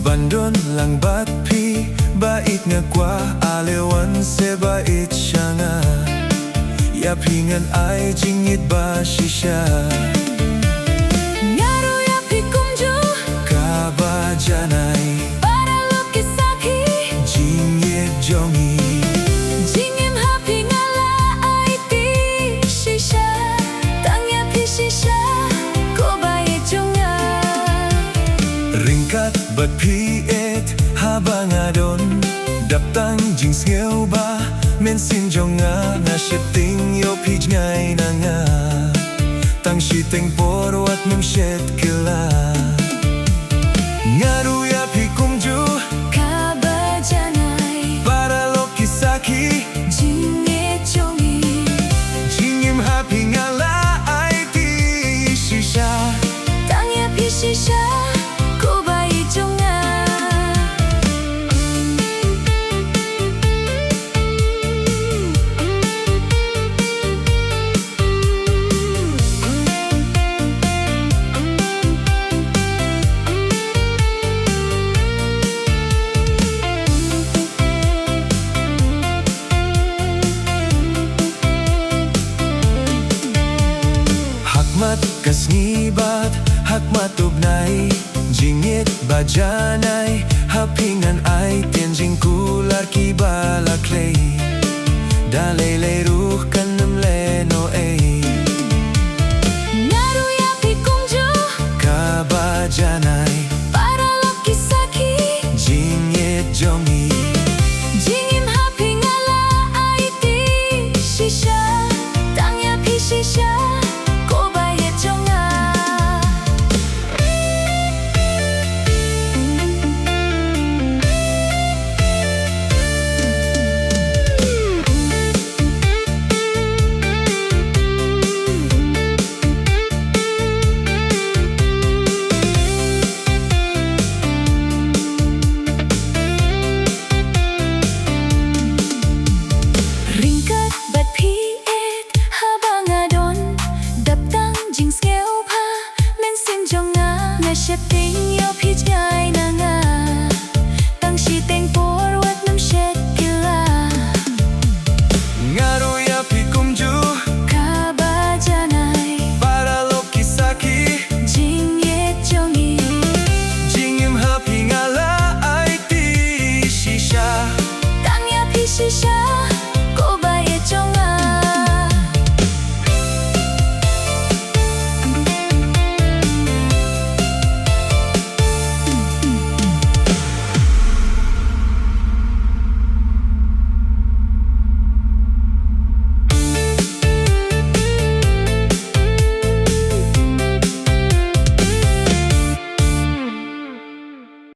Bandon lang bat pi bait nga kwa alewan se bait siya nga yapingan ay jingit ba siya Ngaro yapi kumju kaba janay para lukisaki jingit jongi jingim happy ngala ay ti shisha tang yapi shisha ko bait junga ringkat bat pi et habang adon daptang jings ngeu ba mensin jonga nga shiting yo pij ngay na nga tang shiting porwat mem shet kila ngaru ya pi kumju kaba janai para lokisaki jingit jongi jingim happy ngala ay ti shisha tang yapi shisha ko bait junga Hakmat kasngibat, hakmat ugnay jingit bajanay hapingan ay tianjing kular kibalaklay dalay ruh